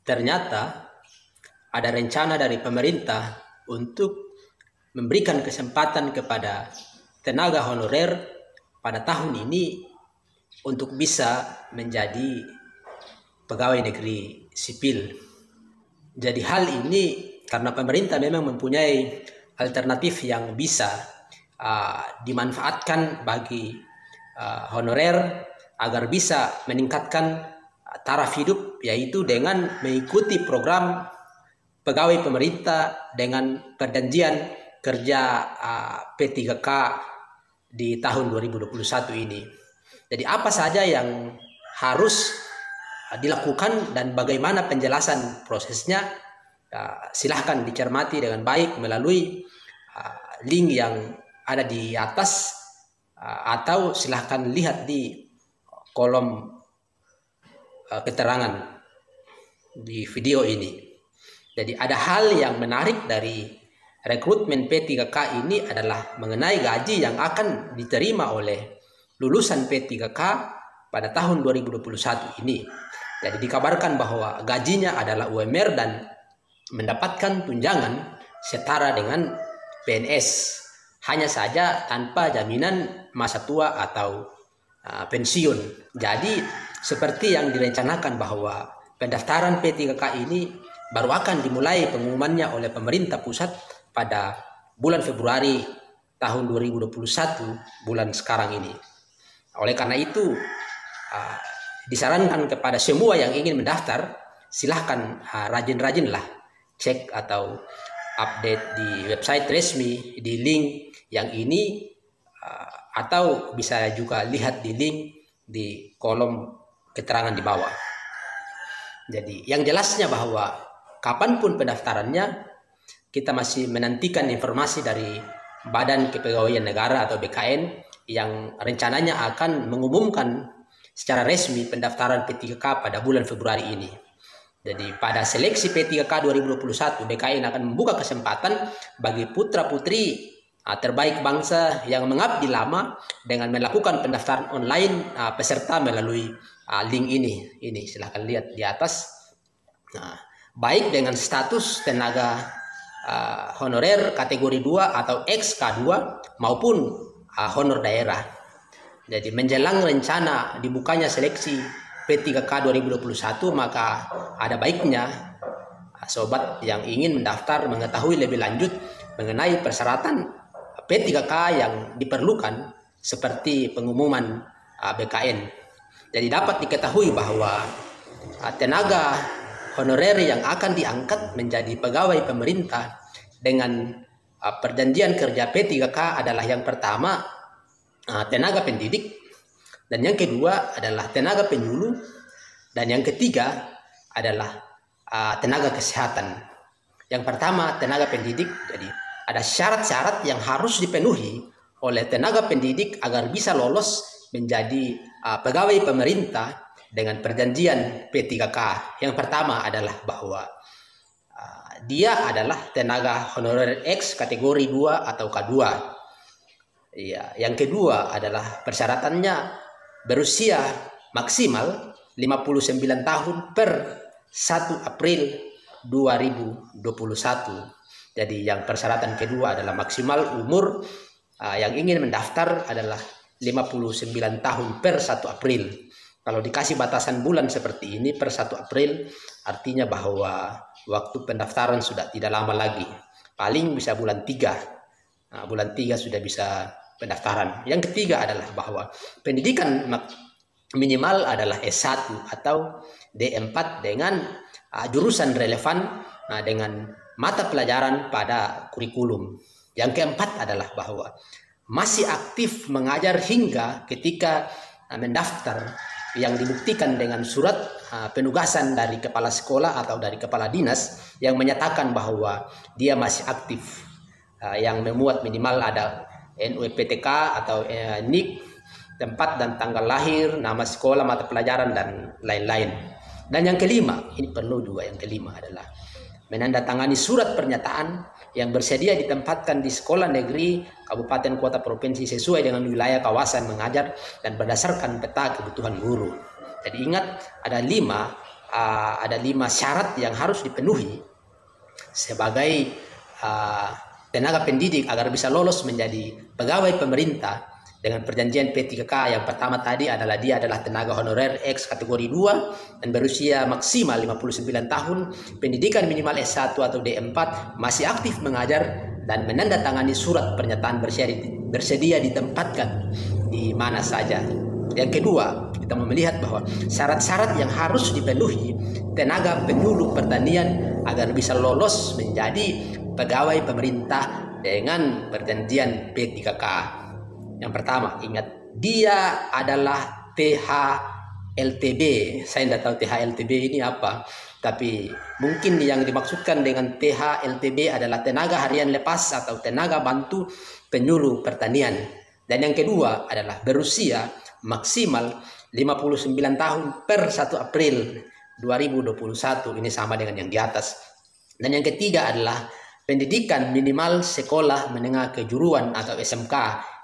ternyata ada rencana dari pemerintah untuk memberikan kesempatan kepada tenaga honorer pada tahun ini untuk bisa menjadi pegawai negeri sipil. Jadi hal ini karena pemerintah memang mempunyai alternatif yang bisa dimanfaatkan bagi honorer agar bisa meningkatkan taraf hidup, yaitu dengan mengikuti program pegawai pemerintah dengan perjanjian kerja P3K di tahun 2021 ini. Jadi apa saja yang harus dilakukan dan bagaimana penjelasan prosesnya, silahkan dicermati dengan baik melalui link yang ada di atas, atau silahkan lihat di kolom keterangan di video ini. Jadi ada hal yang menarik dari rekrutmen P3K ini adalah mengenai gaji yang akan diterima oleh lulusan P3K pada tahun 2021 ini. Jadi dikabarkan bahwa gajinya adalah UMR dan mendapatkan tunjangan setara dengan PNS, hanya saja tanpa jaminan masa tua atau pensiun. Jadi seperti yang direncanakan bahwa pendaftaran P3K ini baru akan dimulai pengumumannya oleh pemerintah pusat pada bulan Februari tahun 2021, bulan sekarang ini. Oleh karena itu disarankan kepada semua yang ingin mendaftar, silahkan rajin-rajinlah cek atau update di website resmi, di link yang ini, atau bisa juga lihat di link di kolom keterangan di bawah. Jadi yang jelasnya bahwa kapanpun pendaftarannya, kita masih menantikan informasi dari Badan Kepegawaian Negara atau BKN yang rencananya akan mengumumkan secara resmi pendaftaran P3K pada bulan Februari ini. Jadi pada seleksi P3K 2021, BKN akan membuka kesempatan bagi putra-putri terbaik bangsa yang mengabdi lama dengan melakukan pendaftaran online peserta melalui link ini. Ini silahkan lihat di atas. Baik dengan status tenaga honorer kategori 2 atau XK2 maupun honor daerah. Jadi menjelang rencana dibukanya seleksi P3K 2021, maka ada baiknya sobat yang ingin mendaftar mengetahui lebih lanjut mengenai persyaratan P3K yang diperlukan seperti pengumuman BKN. Jadi dapat diketahui bahwa tenaga honorer yang akan diangkat menjadi pegawai pemerintah dengan perjanjian kerja P3K adalah yang pertama tenaga pendidik, dan yang kedua adalah tenaga penyuluh, dan yang ketiga adalah tenaga kesehatan. Yang pertama tenaga pendidik, jadi ada syarat-syarat yang harus dipenuhi oleh tenaga pendidik agar bisa lolos menjadi pegawai pemerintah dengan perjanjian P3K. Yang pertama adalah bahwa dia adalah tenaga honorer X kategori 2 atau K2. Ya, yang kedua adalah persyaratannya berusia maksimal 59 tahun per 1 April 2021. Jadi yang persyaratan kedua adalah maksimal umur yang ingin mendaftar adalah 59 tahun per 1 April. Kalau dikasih batasan bulan seperti ini per 1 April, artinya bahwa waktu pendaftaran sudah tidak lama lagi. Paling bisa bulan 3. Bulan 3 sudah bisa pendaftaran. Yang ketiga adalah bahwa pendidikan minimal adalah S1 atau D4 dengan jurusan relevan dengan mata pelajaran pada kurikulum. Yang keempat adalah bahwa masih aktif mengajar hingga ketika mendaftar, yang dibuktikan dengan surat penugasan dari kepala sekolah atau dari kepala dinas yang menyatakan bahwa dia masih aktif, yang memuat minimal ada NUPTK atau NIK, tempat dan tanggal lahir, nama sekolah, mata pelajaran, dan lain-lain. Dan yang kelima, ini perlu juga, yang kelima adalah menandatangani surat pernyataan yang bersedia ditempatkan di sekolah negeri, kabupaten, kota, provinsi sesuai dengan wilayah kawasan mengajar dan berdasarkan peta kebutuhan guru. Jadi ingat, ada 5 ada 5 syarat yang harus dipenuhi sebagai tenaga pendidik agar bisa lolos menjadi pegawai pemerintah dengan perjanjian P3K. Yang pertama tadi adalah dia adalah tenaga honorer X kategori 2 dan berusia maksimal 59 tahun, pendidikan minimal S1 atau D4, masih aktif mengajar, dan menandatangani surat pernyataan bersedia ditempatkan di mana saja. Yang kedua, kita melihat bahwa syarat-syarat yang harus dipenuhi tenaga penyuluh pertanian agar bisa lolos menjadi pegawai pemerintah dengan perjanjian P3K. Yang pertama, ingat, dia adalah THLTB. Saya tidak tahu THLTB ini apa, tapi mungkin yang dimaksudkan dengan THLTB adalah tenaga harian lepas atau tenaga bantu penyuluh pertanian. Dan yang kedua adalah berusia maksimal 59 tahun per 1 April 2021. Ini sama dengan yang di atas. Dan yang ketiga adalah pendidikan minimal sekolah menengah kejuruan atau SMK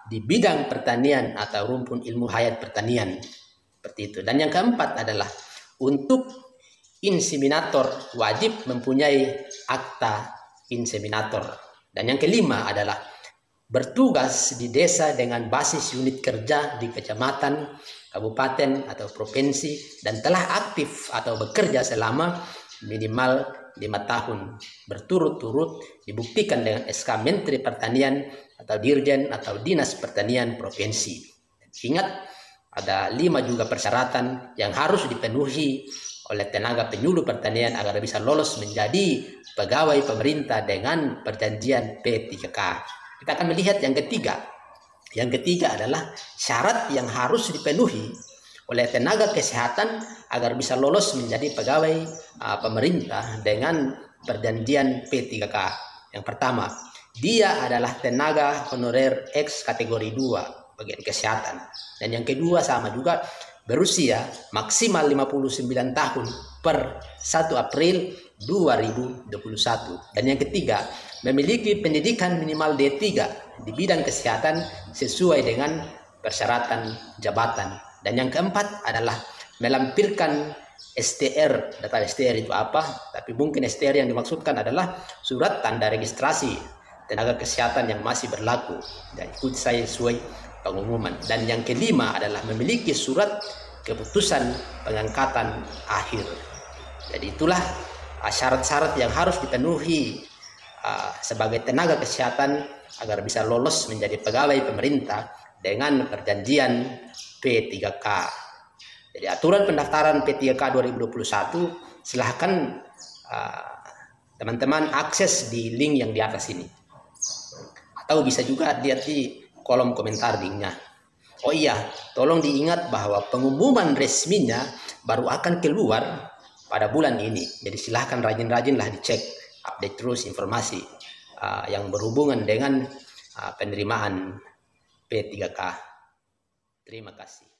di bidang pertanian atau rumpun ilmu hayat pertanian. Seperti itu. Dan yang keempat adalah untuk inseminator wajib mempunyai akta inseminator. Dan yang kelima adalah bertugas di desa dengan basis unit kerja di kecamatan, kabupaten, atau provinsi, dan telah aktif atau bekerja selama minimal 5 tahun berturut-turut, dibuktikan dengan SK Menteri Pertanian atau Dirjen atau Dinas Pertanian Provinsi. Ingat, ada 5 juga persyaratan yang harus dipenuhi oleh tenaga penyuluh pertanian agar bisa lolos menjadi pegawai pemerintah dengan perjanjian P3K. Kita akan melihat yang ketiga. Yang ketiga adalah syarat yang harus dipenuhi oleh tenaga kesehatan agar bisa lolos menjadi pegawai pemerintah dengan perjanjian P3K. Yang pertama, dia adalah tenaga honorer X kategori 2 bagian kesehatan. Dan yang kedua sama juga, berusia maksimal 59 tahun per 1 April 2021. Dan yang ketiga, memiliki pendidikan minimal D3 di bidang kesehatan sesuai dengan persyaratan jabatan. Dan yang keempat adalah melampirkan STR. Data STR itu apa? Tapi mungkin STR yang dimaksudkan adalah surat tanda registrasi tenaga kesehatan yang masih berlaku dan ikut saya sesuai pengumuman. Dan yang kelima adalah memiliki surat keputusan pengangkatan akhir. Jadi itulah syarat-syarat yang harus dipenuhi sebagai tenaga kesehatan agar bisa lolos menjadi pegawai pemerintah dengan perjanjian P3K. Jadi aturan pendaftaran P3K 2021 silahkan teman-teman akses di link yang di atas ini, atau bisa juga lihat di kolom komentar linknya. Oh iya, tolong diingat bahwa pengumuman resminya baru akan keluar pada bulan ini. Jadi silahkan rajin-rajinlah dicek, update terus informasi yang berhubungan dengan penerimaan P3K. Terima kasih.